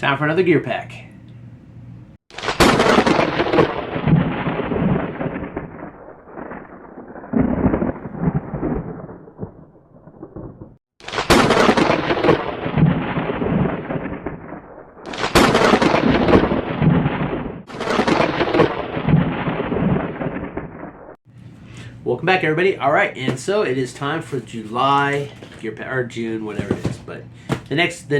Time for another gear pack. Welcome back, everybody. All right, and so it is time for July gear pack, or June, whatever it is. But the next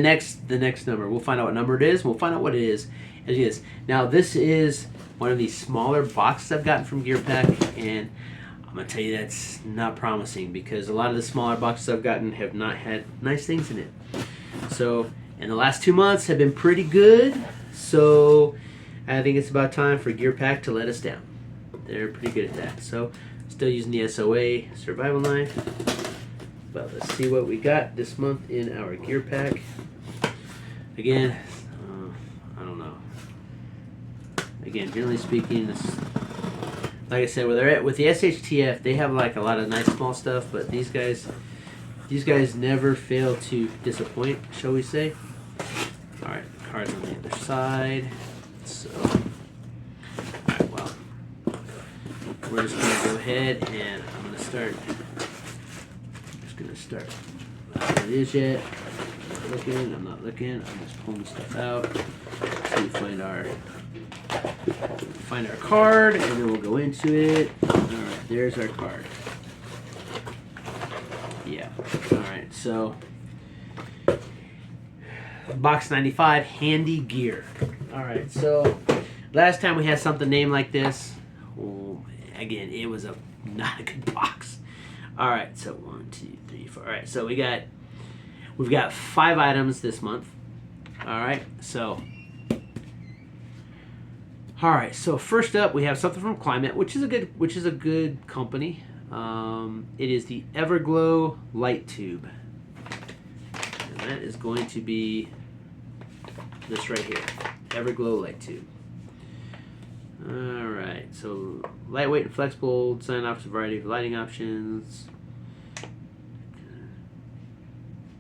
number, we'll find out what number it is. We'll find out what it is as it is. Now, this is one of these smaller boxes I've gotten from Gear Pack, and I'm gonna tell you that's not promising because a lot of the smaller boxes I've gotten have not had nice things in it. So, and the last 2 months have been pretty good. So, I think it's about time for Gear Pack to let us down. They're pretty good at that. So, still using the SOA survival knife. But let's see what we got this month in our gear pack. Again, I don't know. Again, generally speaking, this, like I said, with the SHTF, they have like a lot of nice small stuff, but these guys never fail to disappoint, shall we say? All right, cards on the other side. So, all right, well, we're just gonna go ahead and I'm gonna start. Not it is yet. I'm not looking. I'm just pulling stuff out. So we find our card, and then we'll go into it. All right, there's our card. Yeah. All right. So, box 95, handy gear. All right. So, last time we had something named like this. Well, again, it was not a good box. All right, so 1, 2, 3, 4. All right, so we've got 5 items this month. All right, so first up we have something from Climate, which is a good company. It is the Everglow light tube, and that is going to be this right here, Everglow light tube. Alright, so lightweight and flexible, design offers a variety of lighting options.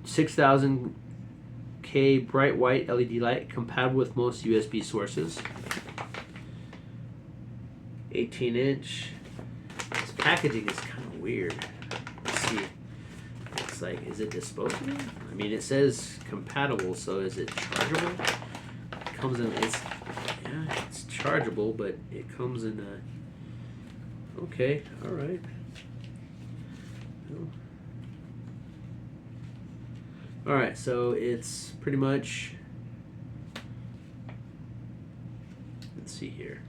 6000K bright white LED light, compatible with most USB sources. 18-inch. This packaging is kind of weird. Let's see. It's like, is it disposable? I mean, it says compatible, so is it chargeable? It comes in, it's chargeable, but it comes in a... Okay, alright. Alright, so it's pretty much... Let's see here.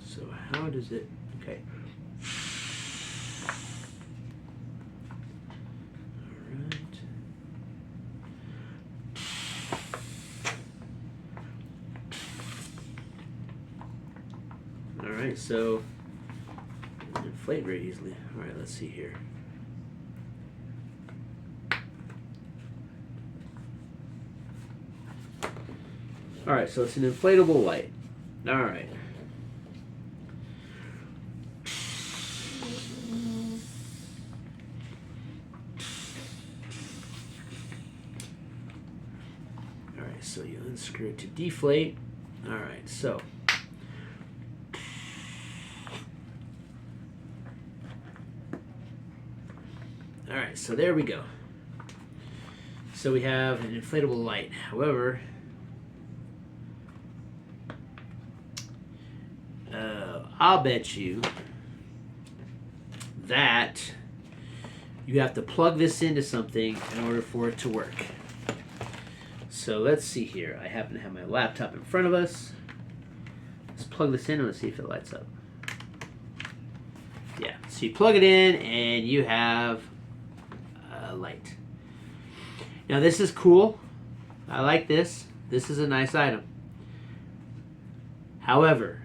So how does it... Okay. Alright. Alright, so inflate very easily. Alright, let's see here. Alright, so it's an inflatable light. Alright. So you unscrew it to deflate. All right, so there we go. So we have an inflatable light. However, I'll bet you that you have to plug this into something in order for it to work. So let's see here. I happen to have my laptop in front of us. Let's plug this in and let's see if it lights up. Yeah, so you plug it in and you have a light. Now this is cool. I like this. This is a nice item. However,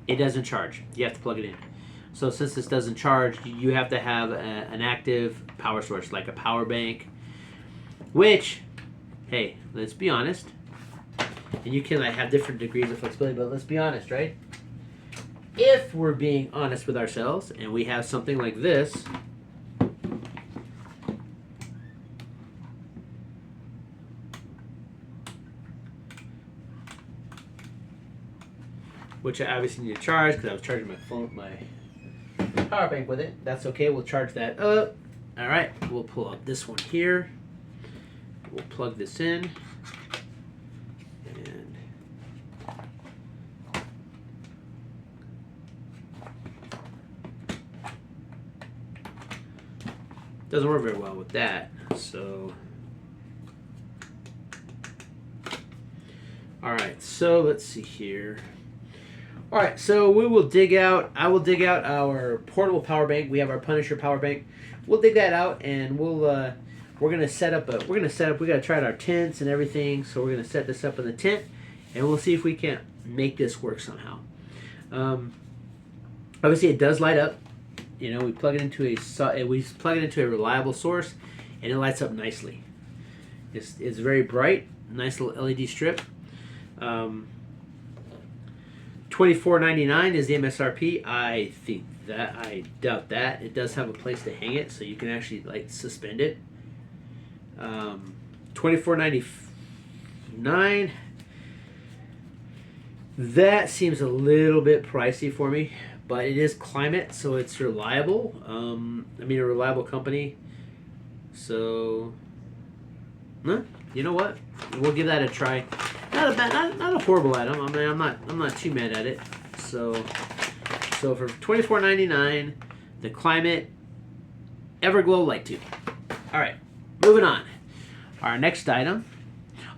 it doesn't charge. You have to plug it in. So since this doesn't charge, you have to have an active power source, like a power bank. Which, hey, let's be honest, and you can like have different degrees of flexibility. But let's be honest, right? If we're being honest with ourselves, and we have something like this, which I obviously need to charge because I was charging my phone, my power bank with it. That's okay. We'll charge that up. All right. We'll pull up this one here. We'll plug this in. And doesn't work very well with that. So, all right. So let's see here. All right, so we will dig out. I will dig out our portable power bank. We have our Punisher power bank. We'll dig that out, and we're gonna set up. We gotta try out our tents and everything. So we're gonna set this up in the tent, and we'll see if we can't make this work somehow. Obviously, it does light up. You know, we plug it into a reliable source, and it lights up nicely. It's very bright, nice little LED strip. $24.99 is the MSRP. I doubt that. It does have a place to hang it, so you can actually like suspend it. $24.99. That seems a little bit pricey for me, but it is Climate, so it's reliable. A reliable company. So, you know what? We'll give that a try. Not a horrible item. I mean, I'm not too mad at it. So for $24.99, the Climate Everglow Light Tube. All right, moving on. Our next item.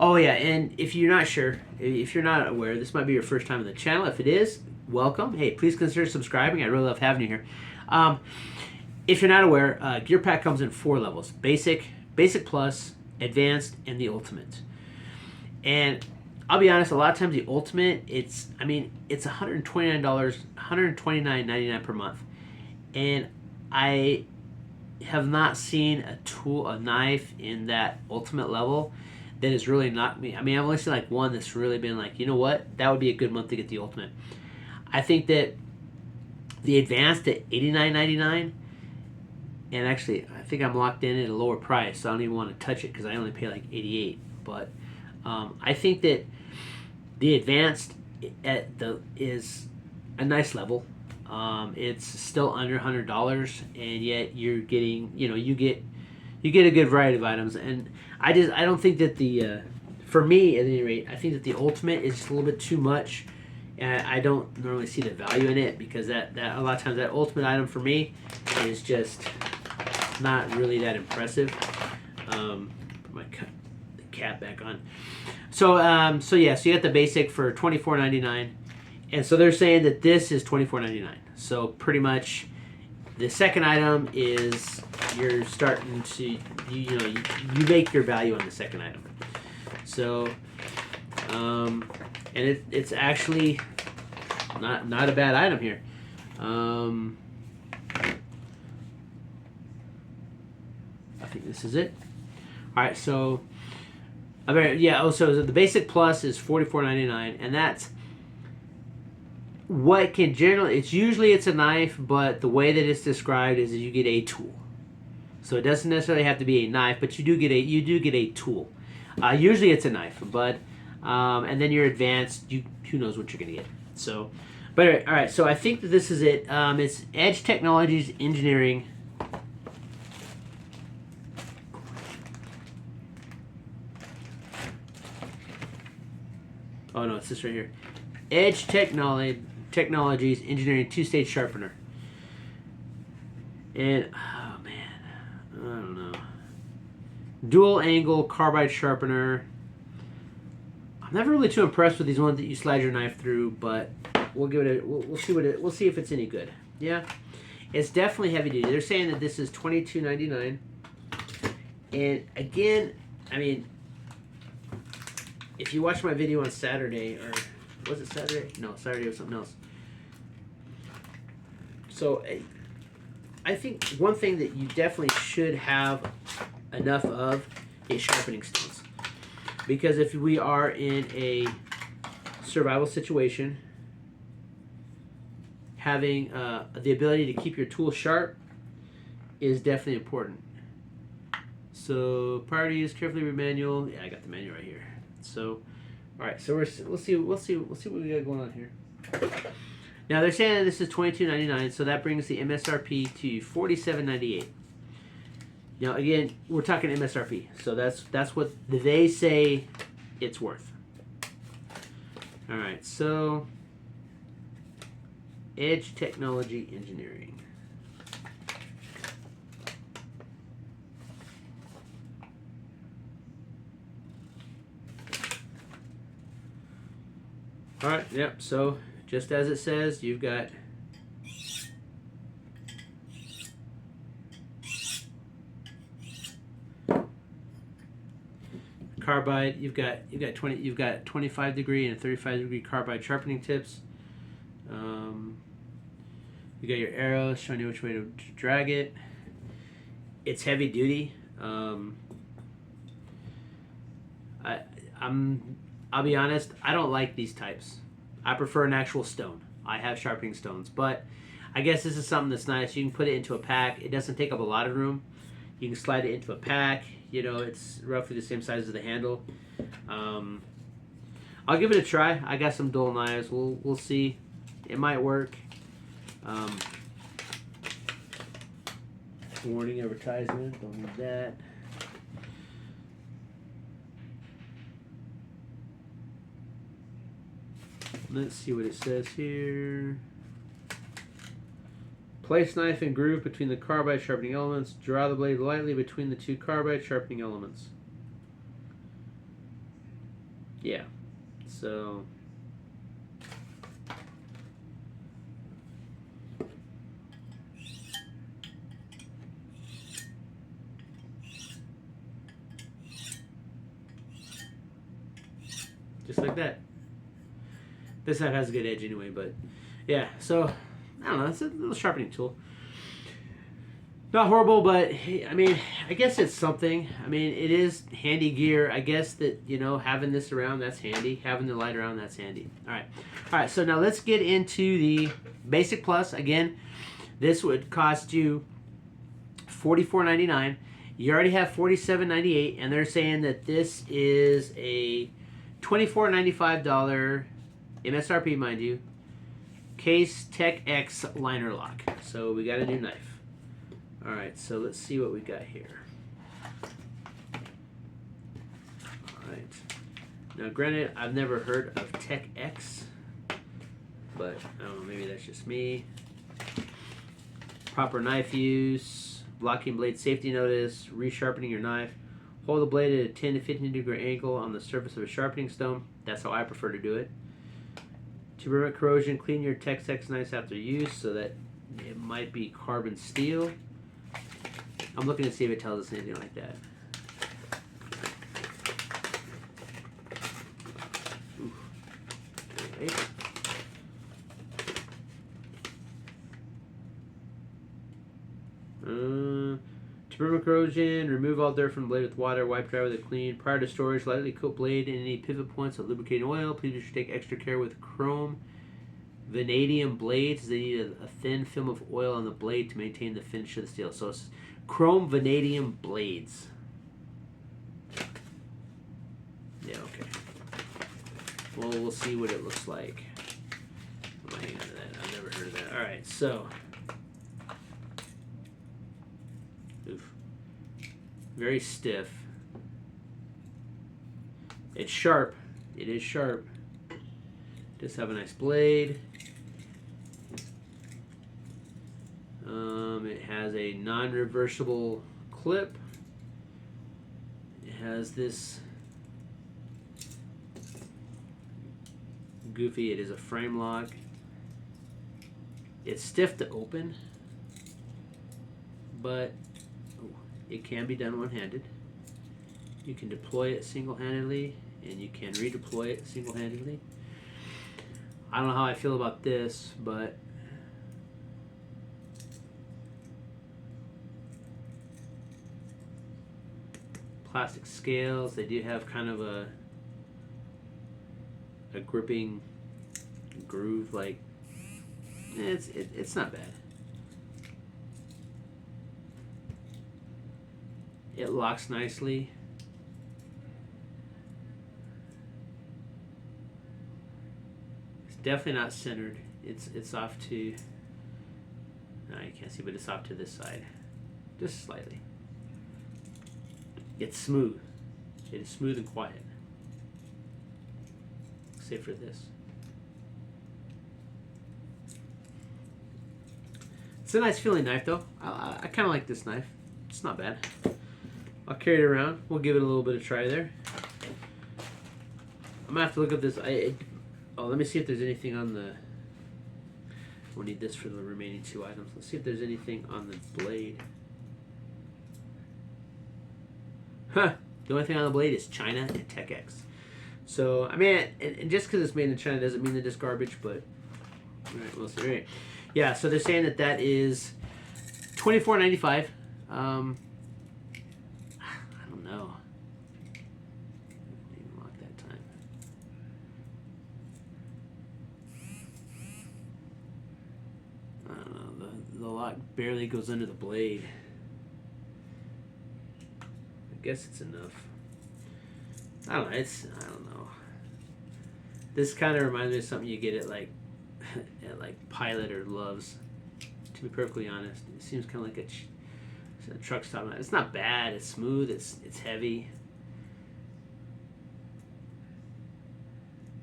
Oh yeah, and if you're not sure, if you're not aware, this might be your first time on the channel. If it is, welcome. Hey, please consider subscribing. I really love having you here. If you're not aware, Gear Pack comes in 4 levels: Basic, Basic Plus, Advanced, and the Ultimate. And I'll be honest, a lot of times the Ultimate, it's $129, $129.99 per month. And I have not seen a knife in that Ultimate level that has really knocked me. I mean, I've only seen like one that's really been like, you know what, that would be a good month to get the Ultimate. I think that the Advanced at $89.99, and actually, I think I'm locked in at a lower price, so I don't even want to touch it because I only pay like $88. But I think that the Advanced is a nice level. It's still under $100, and yet you're getting, you get a good variety of items. And I don't think that for me at any rate, I think that the Ultimate is just a little bit too much. And I don't normally see the value in it because that a lot of times that Ultimate item for me is just not really that impressive. Put my cap back on. So you got the Basic for $24.99, and so they're saying that this is $24.99. So pretty much, the second item is you're starting to you make your value on the second item. So and it's actually not a bad item here. I think this is it. All right, so so the Basic Plus is $44.99, and that's what can generally. It's usually a knife, but the way that it's described is that you get a tool. So it doesn't necessarily have to be a knife, but you do get a tool. Usually it's a knife, but and then your Advanced, who knows what you're gonna get. So, but all right. So I think that this is it. It's Edge Technologies Engineering. Oh no, it's this right here. Edge Technologies Engineering 2-stage sharpener. And oh man, I don't know. Dual angle carbide sharpener. I'm never really too impressed with these ones that you slide your knife through, but we'll give it we'll see if it's any good. Yeah, it's definitely heavy duty. They're saying that this is $22.99. And again, I mean, if you watch my video on Saturday, or was it Saturday? No, Saturday was something else. So I think one thing that you definitely should have enough of is sharpening stones. Because if we are in a survival situation, having the ability to keep your tool sharp is definitely important. So priorities, carefully read manual. Yeah, I got the manual right here. So, all right. So we'll see what we got going on here. Now they're saying that this is $22.99, so that brings the MSRP to $47.98. Now again, we're talking MSRP, so that's what they say it's worth. All right, so Edge Technology Engineering. All right, yep. So just as it says, you've got carbide. You've got 25-degree and 35-degree carbide sharpening tips. You got your arrows showing you which way to drag it. It's heavy duty. I'll be honest, I don't like these types. I prefer an actual stone. I have sharpening stones, but I guess this is something that's nice. You can put it into a pack. It doesn't take up a lot of room. You can slide it into a pack. You know, it's roughly the same size as the handle. I'll give it a try. I got some dull knives. We'll see. It might work. Warning advertisement. Don't need that. Let's see what it says here. Place knife and groove between the carbide sharpening elements. Draw the blade lightly between the two carbide sharpening elements. Yeah. So just like that. This knife has a good edge anyway, but yeah, so I don't know, it's a little sharpening tool. Not horrible, but I mean, I guess it's something. I mean, it is handy gear. I guess that, you know, having this around, that's handy. Having the light around, that's handy. All right, so now let's get into the Basic Plus. Again, this would cost you $44.99. You already have $47.98, and they're saying that this is a $24.95 MSRP, mind you, Case Tech X liner lock. So we got a new knife. All right, so let's see what we got here. All right. Now, granted, I've never heard of Tech X, but I don't know, maybe that's just me. Proper knife use, blocking blade safety notice, resharpening your knife. Hold the blade at a 10 to 15 degree angle on the surface of a sharpening stone. That's how I prefer to do it. To prevent corrosion, clean your Tech X knives after use, so that it might be carbon steel. I'm looking to see if it tells us anything like that. Right. To prevent corrosion, remove all dirt from the blade with water, wipe dry with a clean. Prior to storage, lightly coat blade in any pivot points with lubricating oil. Please be sure to take extra care with chrome vanadium blades. They need a thin film of oil on the blade to maintain the finish of the steel. So it's chrome vanadium blades. Yeah, okay. Well, we'll see what it looks like. I'm hanging on to that. I've never heard of that. Alright, so. Oof. Very stiff. It's sharp. It is sharp. Does have a nice blade. It has a non-reversible clip. It has this goofy, it is a frame lock. It's stiff to open, but it can be done one-handed. You can deploy it single-handedly, and you can redeploy it single-handedly. I don't know how I feel about this, but plastic scales. They do have kind of a gripping groove, like it's not bad. It locks nicely. It's definitely not centered. It's off to, no, you can't see, but it's off to this side, just slightly. It's smooth. It is smooth and quiet, save for this. It's a nice feeling knife, though. I kind of like this knife. It's not bad. I'll carry it around. We'll give it a little bit of try there. I'm gonna have to look up this. Let me see if there's anything on the. We'll need this for the remaining 2 items. Let's see if there's anything on the blade. Huh. The only thing on the blade is China and TechX. So, I mean, and just because it's made in China doesn't mean that it's garbage, but all right, we'll see. All right. Yeah, so they're saying that is $24.95. I don't know. Maybe lock that time. I don't know. The lock barely goes under the blade. I guess it's enough. I don't know. I don't know. This kind of reminds me of something you get at like Pilot or Love's. To be perfectly honest, it seems kind of like a truck stop knife. It's not bad. It's smooth. It's heavy.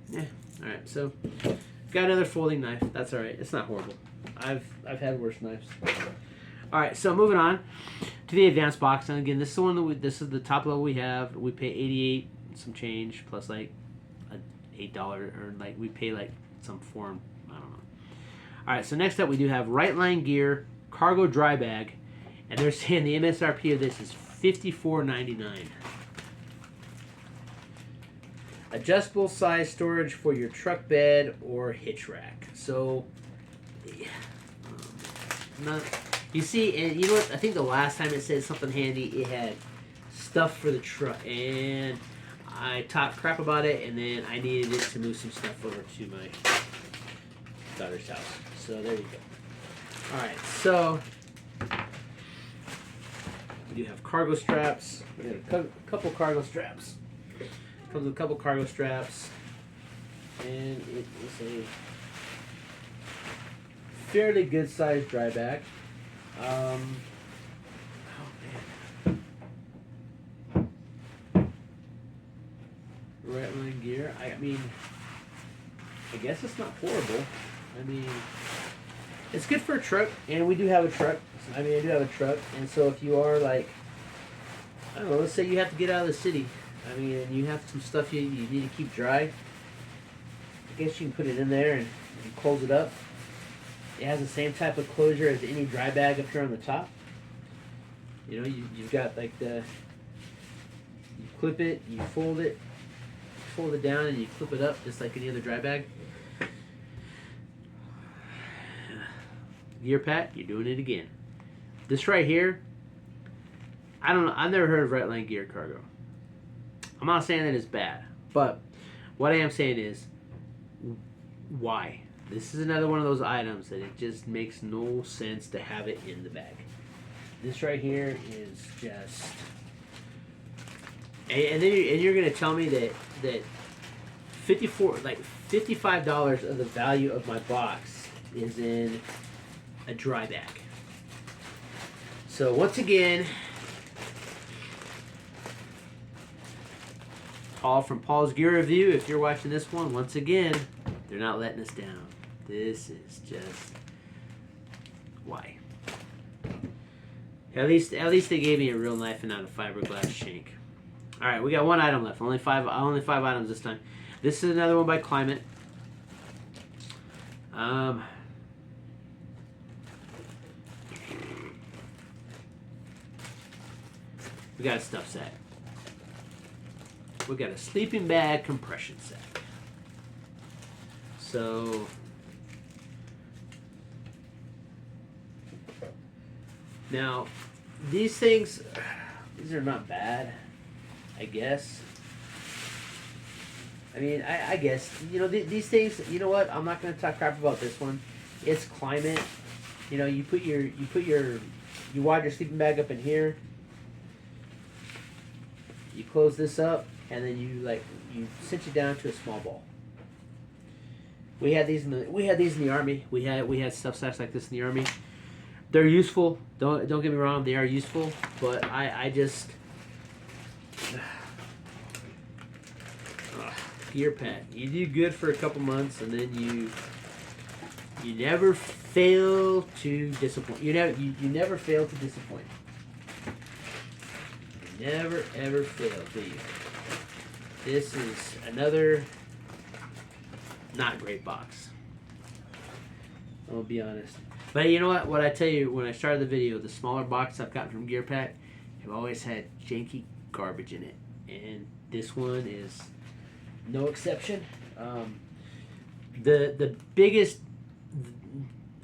Yeah. All right. So got another folding knife. That's all right. It's not horrible. I've had worse knives. All right. So moving on to the advanced box, and again, this is the one that this is the top level we have. We pay $88 some change plus like $8, or like we pay like some form. I don't know. All right, so next up we do have Right Line Gear Cargo Dry Bag, and they're saying the MSRP of this is $54.99. Adjustable size storage for your truck bed or hitch rack. So, you see, and you know what? I think the last time it said something handy, it had stuff for the truck, and I talked crap about it, and then I needed it to move some stuff over to my daughter's house. So there you go. Alright, so we do have cargo straps. We got a couple cargo straps. Comes with a couple cargo straps. And it is a fairly good sized dry bag. Oh man. Right Line Gear. I mean, I guess it's not horrible. I mean, it's good for a truck, and we do have a truck. I do have a truck, and so if you are like, I don't know, let's say you have to get out of the city. I mean, and you have some stuff you need to keep dry. I guess you can put it in there and close it up. It has the same type of closure as any dry bag up here on the top. You know, you've got like you clip it, you fold it down, and you clip it up just like any other dry bag. Gear Pat, you're doing it again. This right here, I don't know. I've never heard of Right Line Gear Cargo. I'm not saying that it's bad, but what I am saying is, why? This is another one of those items that it just makes no sense to have it in the bag. This right here is just, and you're gonna tell me that $55 of the value of my box is in a dry bag. So once again, Paul from Paul's Gear Review, if you're watching this one, once again, they're not letting us down. This is just, why? At least they gave me a real knife and not a fiberglass shank. All right, we got one item left. Only five items this time. This is another one by Climate. We got a stuff set. We got a sleeping bag compression set. So now these are not bad. I guess. I mean, I guess these things. You know what? I'm not going to talk crap about this one. It's climate. You wad your sleeping bag up in here. You close this up, and then you cinch it down to a small ball. We had these in the army. We had stuff sacks like this in the army. They're useful. Don't get me wrong. They are useful, but I just Gear Pack. You do good for a couple months, and then you never fail to disappoint. You never fail to disappoint. You never ever fail, do you? This is another not great box. I'll be honest. But you know what? What I tell you when I started the video, the smaller box I've gotten from Gear Pack have always had janky garbage in it, and this one is no exception. The biggest.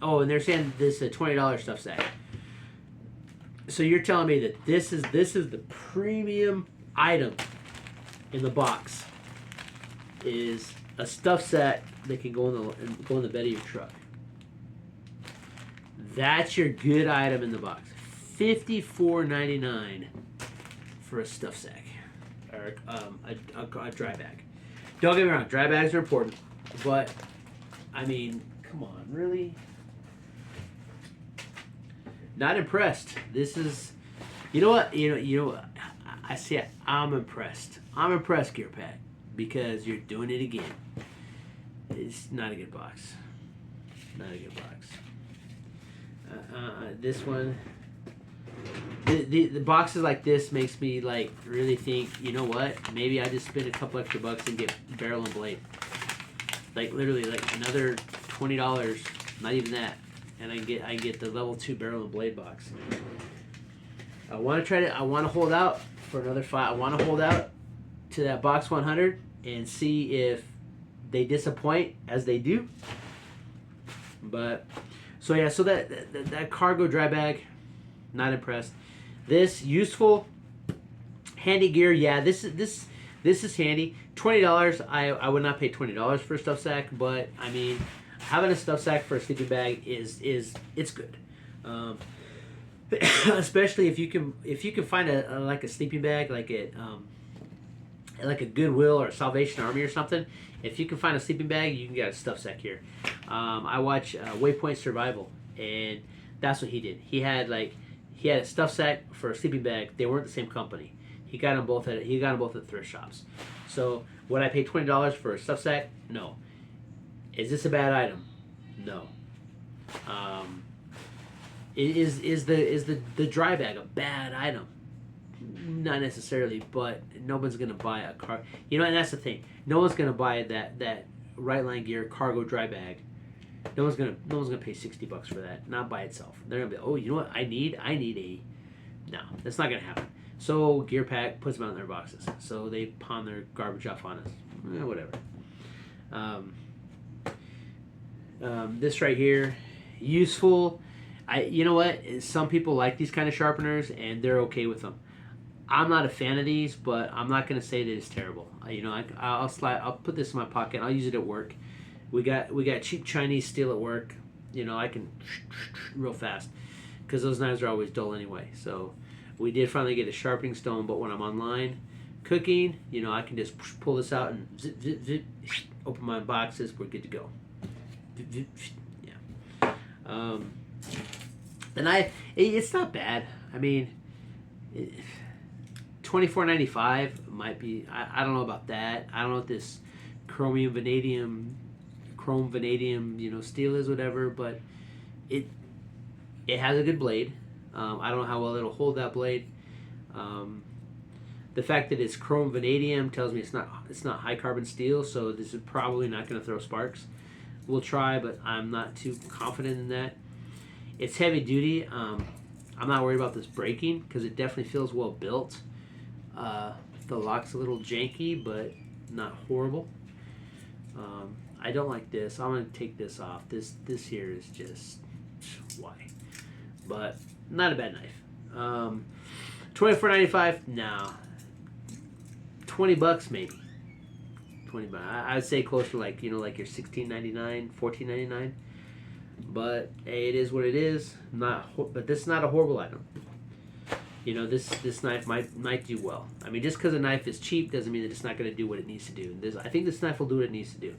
Oh, and they're saying this is a $20 stuff sack. So you're telling me that this is the premium item in the box is a stuff sack that can go in the bed of your truck. That's your good item in the box. $54.99 for a stuff sack or a dry bag. Don't get me wrong, dry bags are important, but I mean, come on, really? Not impressed. This is, you know what? I see it. I'm impressed. I'm impressed, Gear Pack, because you're doing it again. It's not a good box. Not a good box. This one, the boxes like this makes me like really think. You know what? Maybe I just spend a couple extra bucks and get barrel and blade. Like literally, like another $20. Not even that, and I get the level 2 barrel and blade box. I want to hold out for another 5. I want to hold out to that box 100 and see if they disappoint as they do. But so yeah, so that cargo dry bag, not impressed. This useful, handy gear. Yeah, this is handy. $20. I would not pay $20 for a stuff sack, but I mean, having a stuff sack for a sleeping bag is it's good. Especially if you can find a sleeping bag like a Goodwill or Salvation Army or something. If you can find a sleeping bag, you can get a stuff sack here. I watch Waypoint Survival, and that's what he did. He had a stuff sack for a sleeping bag. They weren't the same company. He got them both at thrift shops. So would I pay $20 for a stuff sack? No. Is this a bad item? No. Is the dry bag a bad item? Not necessarily, but no one's gonna buy a car. And that's the thing. No one's gonna buy that Right Line Gear cargo dry bag. No one's gonna pay $60 for that. Not by itself. They're gonna be, oh, you know what? I need a. No, that's not gonna happen. So Gear Pack puts them out in their boxes. So they pawn their garbage off on us. Whatever. This right here, useful. You know what? Some people like these kind of sharpeners, and they're okay with them. I'm not a fan of these, but I'm not going to say that it's terrible. I'll put this in my pocket. I'll use it at work. We got cheap Chinese steel at work. I can real fast because those knives are always dull anyway. So we did finally get a sharpening stone, but when I'm online cooking, I can just pull this out and zip, zip, zip, open my boxes. We're good to go. Yeah. The knife, it's not bad. I mean, $24.95 might be. I don't know about that. I don't know what this chrome vanadium, steel is, whatever. But it has a good blade. I don't know how well it'll hold that blade. The fact that it's chrome vanadium tells me it's not high carbon steel, so this is probably not going to throw sparks. We'll try, but I'm not too confident in that. It's heavy duty. I'm not worried about this breaking because it definitely feels well built. The lock's a little janky, but not horrible. I don't like this. I'm going to take this off. This here is just why. But not a bad knife. $24.95. No. $20 maybe. 20 bucks. I would say close to like like your $16.99, $14.99. But hey, it is what it is. But this is not a horrible item. This knife might do well. I mean, just because a knife is cheap doesn't mean that it's not going to do what it needs to do. I think this knife will do what it needs to do.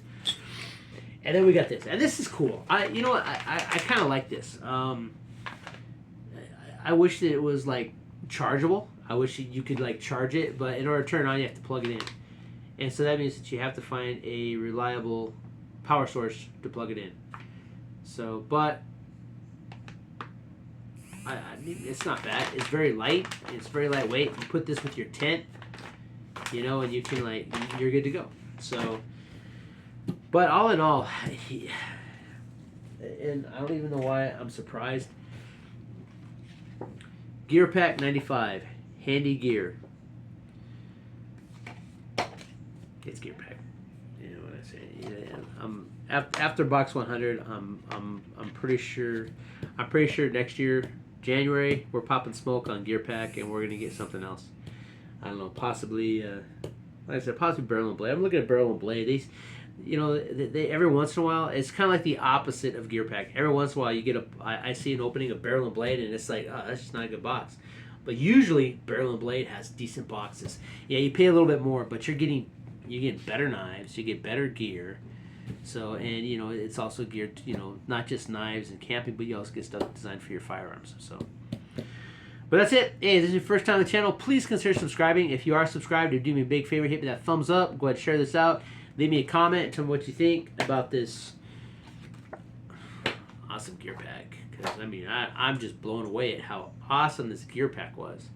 And then we got this, and this is cool. I kind of like this. I wish that it was like chargeable. I wish you could like charge it, but in order to turn it on, you have to plug it in, and so that means that you have to find a reliable power source to plug it in. So, but I mean, it's not bad. It's very light. It's very lightweight. You put this with your tent, and you can you're good to go. So, but all in all, and I don't even know why I'm surprised. GearPack 95, handy gear. It's GearPack. You know what I say? Yeah, after box 100. I'm pretty sure. I'm pretty sure next year, January, we're popping smoke on GearPack, and we're gonna get something else. I don't know, possibly. Like I said, possibly Barrel and Blade. I'm looking at Barrel and Blade. They every once in a while, it's kind of like the opposite of GearPack. Every once in a while, you get I see an opening of Barrel and Blade, and it's like, oh, that's just not a good box. But usually, Barrel and Blade has decent boxes. Yeah, you pay a little bit more, but you get better knives, you get better gear. So, and it's also geared, not just knives and camping, but you also get stuff designed for your firearms. So, but that's it. Hey, this is your first time on the channel. Please consider subscribing. If you are subscribed, do me a big favor, hit me that thumbs up. Go ahead and share this out. Leave me a comment. Tell me what you think about this awesome GearPack. Because, I mean, I'm just blown away at how awesome this GearPack was.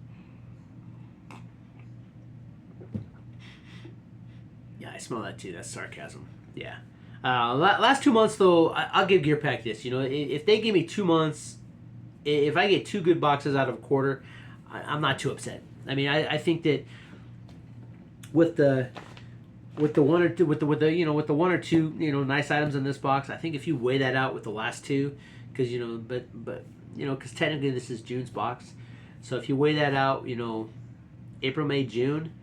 Yeah, I smell that too. That's sarcasm. Yeah. Last 2 months, though, I'll give GearPack this. If they give me 2 months, if I get 2 good boxes out of a quarter, I'm not too upset. I mean, I think that with the one or two nice items in this box, I think if you weigh that out with the last two, because because technically this is June's box, so if you weigh that out, April, May, June,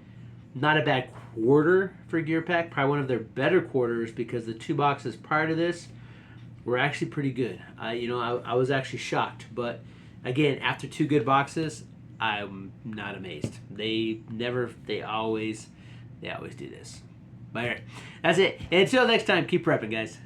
not a bad quarter for GearPack. Probably one of their better quarters, because the 2 boxes prior to this were actually pretty good. I was actually shocked, but again, after 2 good boxes, I'm not amazed. They always do this. But anyway, that's it. And until next time, keep prepping, guys.